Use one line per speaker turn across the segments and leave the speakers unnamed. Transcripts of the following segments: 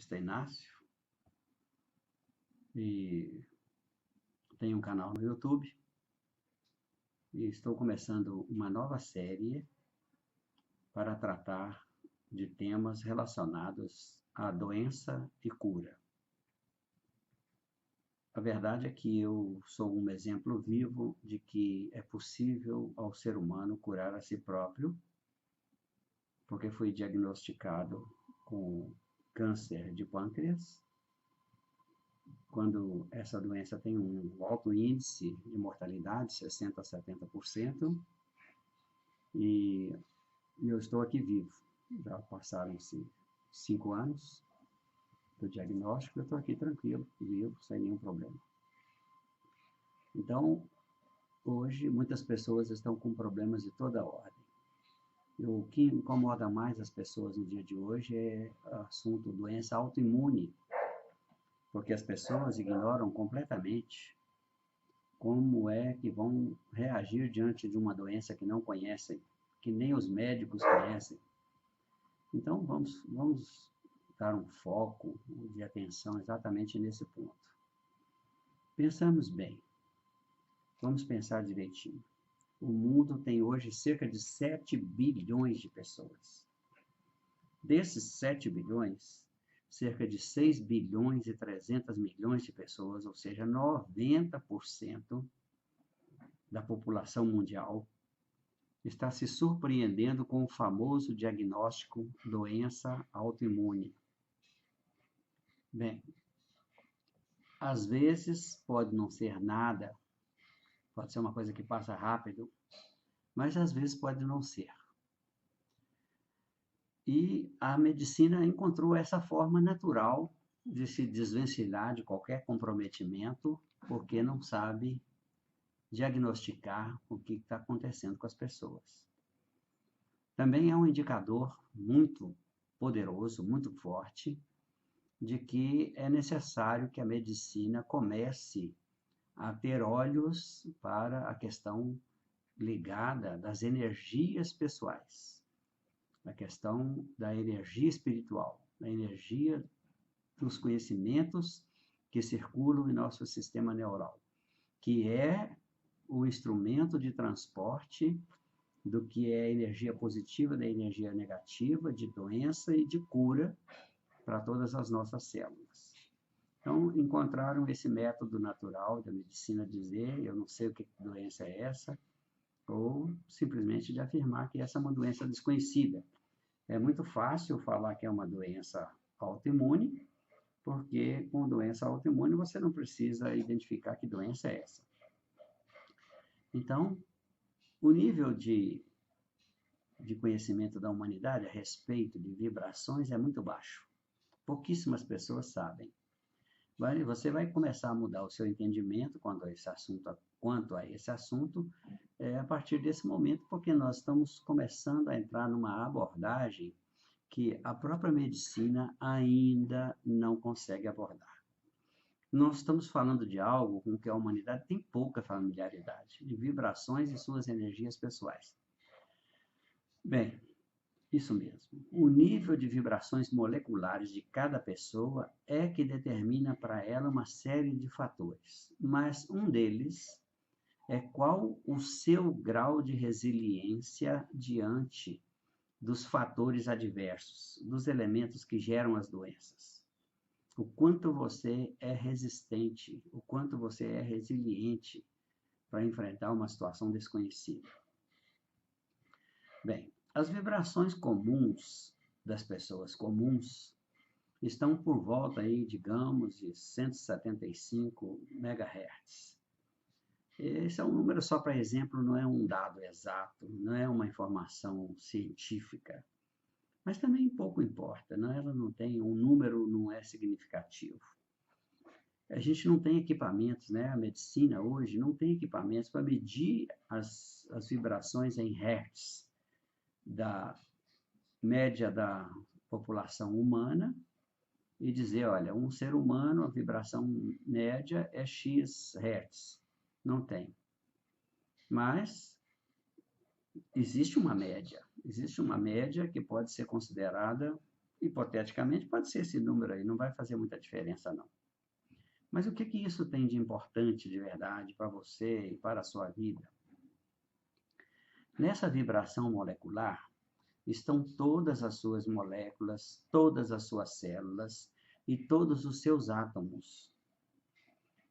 Batista Inácio e tenho um canal no YouTube e estou começando uma nova série para tratar de temas relacionados à doença e cura. A verdade é que eu sou um exemplo vivo de que é possível ao ser humano curar a si próprio, porque fui diagnosticado com câncer de pâncreas. Quando essa doença tem um alto índice de mortalidade, 60% a 70%, e eu estou aqui vivo. Já passaram-se 5 anos do diagnóstico, eu estou aqui tranquilo, vivo, sem nenhum problema. Então, hoje, muitas pessoas estão com problemas de toda ordem. E o que incomoda mais as pessoas no dia de hoje é o assunto doença autoimune, porque as pessoas ignoram completamente como é que vão reagir diante de uma doença que não conhecem, que nem os médicos conhecem. Então, vamos dar um foco de atenção exatamente nesse ponto. Pensamos bem. Vamos pensar direitinho. O mundo tem hoje cerca de 7 bilhões de pessoas. Desses 7 bilhões, cerca de 6 bilhões e 300 milhões de pessoas, ou seja, 90% da população mundial, está se surpreendendo com o famoso diagnóstico doença autoimune. Bem, às vezes pode não ser nada, pode ser uma coisa que passa rápido, mas às vezes pode não ser. E a medicina encontrou essa forma natural de se desvencilhar de qualquer comprometimento, porque não sabe diagnosticar o que está acontecendo com as pessoas. Também é um indicador muito poderoso, muito forte, de que é necessário que a medicina comece a ter olhos para a questão ligada das energias pessoais, a questão da energia espiritual, da energia dos conhecimentos que circulam em nosso sistema neural, que é o instrumento de transporte do que é a energia positiva, da energia negativa, de doença e de cura para todas as nossas células. Então, encontraram esse método natural da medicina dizer, eu não sei o que doença é essa, ou simplesmente de afirmar que essa é uma doença desconhecida. É muito fácil falar que é uma doença autoimune, porque com doença autoimune você não precisa identificar que doença é essa. Então, o nível de conhecimento da humanidade a respeito de vibrações é muito baixo. Pouquíssimas pessoas sabem. Você vai começar a mudar o seu entendimento quanto a esse assunto a partir desse momento, porque nós estamos começando a entrar numa abordagem que a própria medicina ainda não consegue abordar. Nós estamos falando de algo com que a humanidade tem pouca familiaridade, de vibrações e suas energias pessoais. Bem, isso mesmo. O nível de vibrações moleculares de cada pessoa é que determina para ela uma série de fatores, mas um deles é qual o seu grau de resiliência diante dos fatores adversos, dos elementos que geram as doenças. O quanto você é resistente, o quanto você é resiliente para enfrentar uma situação desconhecida. Bem, as vibrações comuns das pessoas comuns estão por volta aí, digamos, de 175 MHz. Esse é um número só para exemplo, não é um dado exato, não é uma informação científica, mas também pouco importa, não? Ela não tem, um número não é significativo. A gente não tem equipamentos, né? A medicina hoje não tem equipamentos para medir as vibrações em hertz da média da população humana e dizer, olha, um ser humano, a vibração média é X hertz. Não tem. Mas existe uma média que pode ser considerada hipoteticamente, pode ser esse número aí, não vai fazer muita diferença, não. Mas o que que isso tem de importante, de verdade, para você e para a sua vida? Nessa vibração molecular estão todas as suas moléculas, todas as suas células e todos os seus átomos.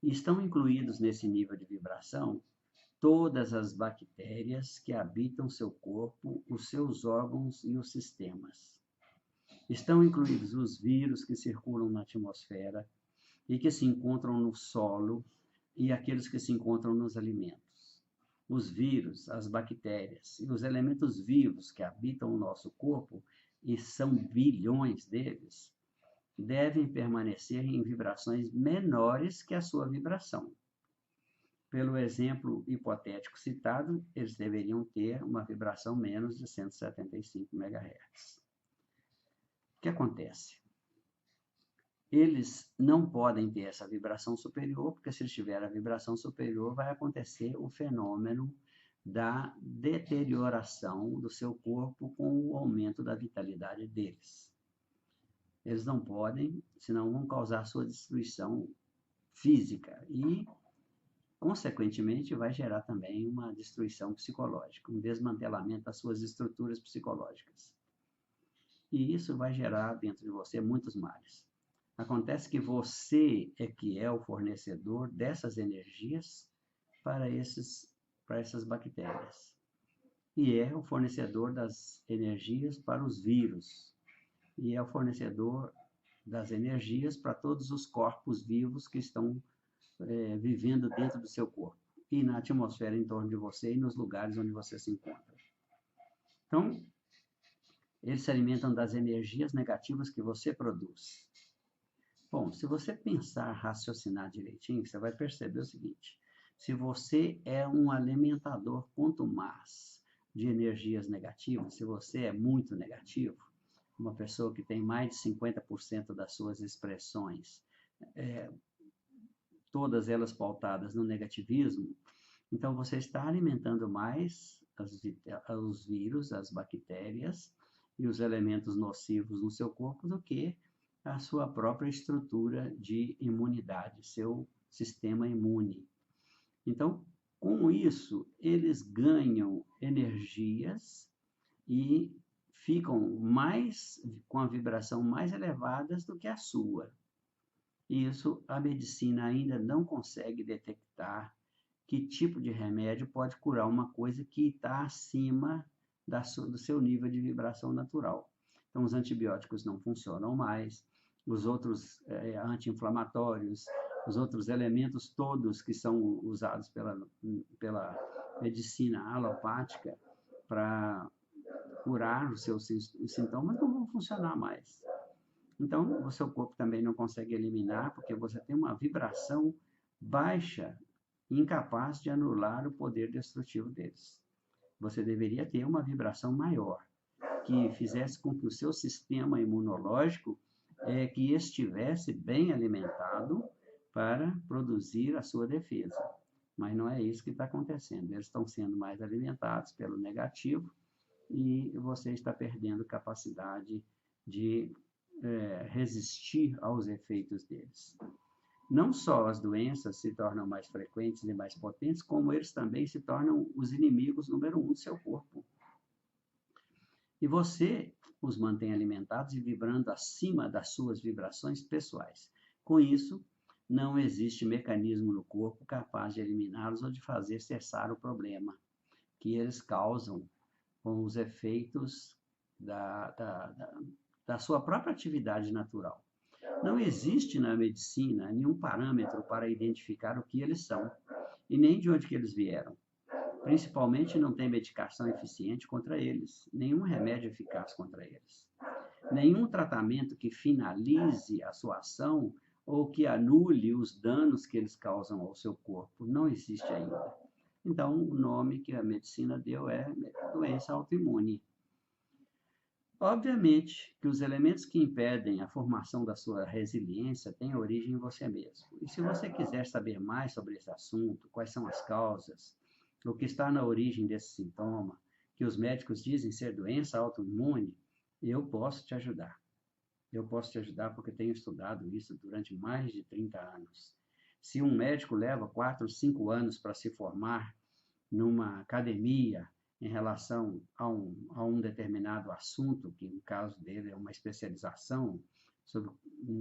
E estão incluídos nesse nível de vibração todas as bactérias que habitam seu corpo, os seus órgãos e os sistemas. Estão incluídos os vírus que circulam na atmosfera e que se encontram no solo e aqueles que se encontram nos alimentos. Os vírus, as bactérias e os elementos vivos que habitam o nosso corpo, e são bilhões deles, devem permanecer em vibrações menores que a sua vibração. Pelo exemplo hipotético citado, eles deveriam ter uma vibração menos de 175 MHz. O que acontece? Eles não podem ter essa vibração superior, porque se eles tiverem a vibração superior, vai acontecer o fenômeno da deterioração do seu corpo com o aumento da vitalidade deles. Eles não podem, senão vão causar sua destruição física e, consequentemente, vai gerar também uma destruição psicológica, um desmantelamento das suas estruturas psicológicas. E isso vai gerar dentro de você muitos males. Acontece que você é que é o fornecedor dessas energias para essas bactérias. E é o fornecedor das energias para os vírus. E é o fornecedor das energias para todos os corpos vivos que estão vivendo dentro do seu corpo. E na atmosfera em torno de você e nos lugares onde você se encontra. Então, eles se alimentam das energias negativas que você produz. Bom, se você pensar, raciocinar direitinho, você vai perceber o seguinte: se você é um alimentador contumaz de energias negativas, se você é muito negativo, uma pessoa que tem mais de 50% das suas expressões, todas elas pautadas no negativismo, então você está alimentando mais os vírus, as bactérias e os elementos nocivos no seu corpo do que a sua própria estrutura de imunidade, seu sistema imune. Então, com isso, eles ganham energias e ficam com a vibração mais elevadas do que a sua. Isso a medicina ainda não consegue detectar que tipo de remédio pode curar uma coisa que está acima do seu nível de vibração natural. Então, os antibióticos não funcionam mais, os outros anti-inflamatórios, os outros elementos todos que são usados pela medicina alopática para curar os seus sintomas não vão funcionar mais. Então, o seu corpo também não consegue eliminar, porque você tem uma vibração baixa, incapaz de anular o poder destrutivo deles. Você deveria ter uma vibração maior, que fizesse com que o seu sistema imunológico que estivesse bem alimentado para produzir a sua defesa. Mas não é isso que está acontecendo. Eles estão sendo mais alimentados pelo negativo e você está perdendo capacidade de resistir aos efeitos deles. Não só as doenças se tornam mais frequentes e mais potentes, como eles também se tornam os inimigos número 1 do seu corpo. E você os mantém alimentados e vibrando acima das suas vibrações pessoais. Com isso, não existe mecanismo no corpo capaz de eliminá-los ou de fazer cessar o problema que eles causam com os efeitos da sua própria atividade natural. Não existe na medicina nenhum parâmetro para identificar o que eles são e nem de onde que eles vieram. Principalmente não tem medicação eficiente contra eles, nenhum remédio eficaz contra eles. Nenhum tratamento que finalize a sua ação ou que anule os danos que eles causam ao seu corpo não existe ainda. Então, o nome que a medicina deu é doença autoimune. Obviamente que os elementos que impedem a formação da sua resiliência têm origem em você mesmo. E se você quiser saber mais sobre esse assunto, quais são as causas, o que está na origem desse sintoma, que os médicos dizem ser doença autoimune, eu posso te ajudar. Eu posso te ajudar porque tenho estudado isso durante mais de 30 anos. Se um médico leva 4, 5 anos para se formar numa academia em relação a um determinado assunto, que no caso dele é uma especialização sobre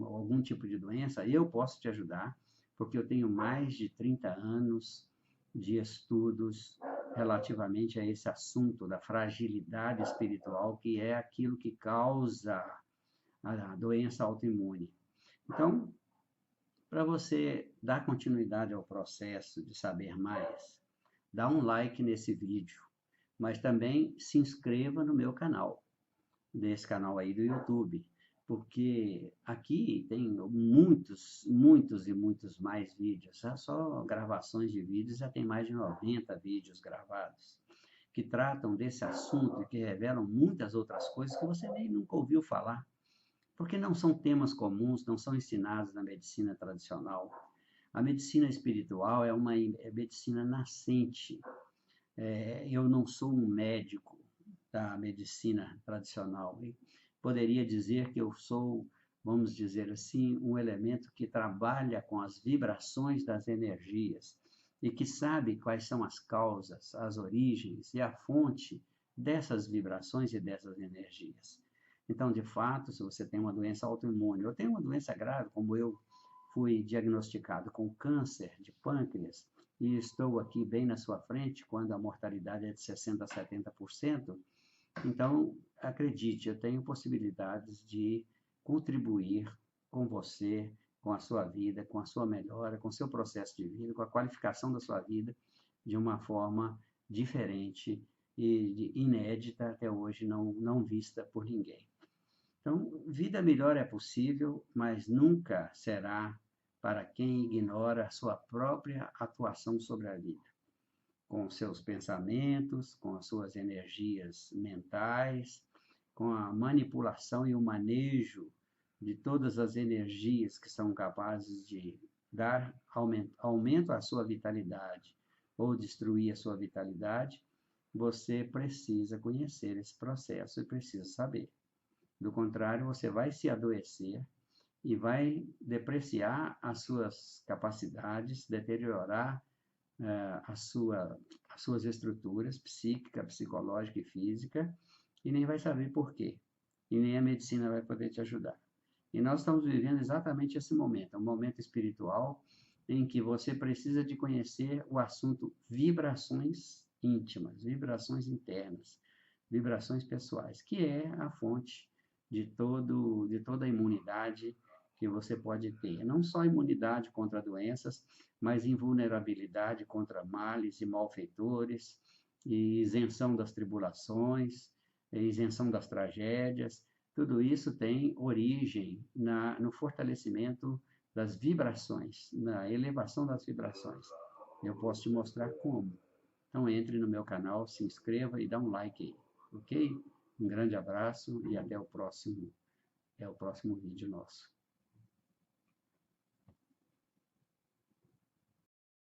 algum tipo de doença, eu posso te ajudar, porque eu tenho mais de 30 anos de estudos relativamente a esse assunto da fragilidade espiritual, que é aquilo que causa a doença autoimune. Então, para você dar continuidade ao processo de saber mais, dá um like nesse vídeo, mas também se inscreva no meu canal, nesse canal aí do YouTube, porque aqui tem muitos, muitos e muitos mais vídeos, só gravações de vídeos, já tem mais de 90 vídeos gravados, que tratam desse assunto e que revelam muitas outras coisas que você nem nunca ouviu falar, porque não são temas comuns, não são ensinados na medicina tradicional. A medicina espiritual é uma medicina nascente. Eu não sou um médico da medicina tradicional. E poderia dizer que eu sou, vamos dizer assim, um elemento que trabalha com as vibrações das energias e que sabe quais são as causas, as origens e a fonte dessas vibrações e dessas energias. Então, de fato, se você tem uma doença autoimune ou tem uma doença grave, como eu fui diagnosticado com câncer de pâncreas, e estou aqui bem na sua frente, quando a mortalidade é de 60% a 70%, então, acredite, eu tenho possibilidades de contribuir com você, com a sua vida, com a sua melhora, com o seu processo de vida, com a qualificação da sua vida, de uma forma diferente e inédita até hoje, não vista por ninguém. Então, vida melhor é possível, mas nunca será para quem ignora a sua própria atuação sobre a vida, com seus pensamentos, com as suas energias mentais, com a manipulação e o manejo de todas as energias que são capazes de dar aumento à sua vitalidade ou destruir a sua vitalidade, você precisa conhecer esse processo e precisa saber. Do contrário, você vai se adoecer e vai depreciar as suas capacidades, deteriorar as suas estruturas psíquica, psicológica e física, e nem vai saber por quê. E nem a medicina vai poder te ajudar. E nós estamos vivendo exatamente esse momento, um momento espiritual em que você precisa de conhecer o assunto vibrações íntimas, vibrações internas, vibrações pessoais, que é a fonte de toda a imunidade que você pode ter. Não só imunidade contra doenças, mas invulnerabilidade contra males e malfeitores, e isenção das tribulações, isenção das tragédias. Tudo isso tem origem no fortalecimento das vibrações, na elevação das vibrações. Eu posso te mostrar como. Então entre no meu canal, se inscreva e dá um like aí, ok? Um grande abraço e até o próximo vídeo nosso.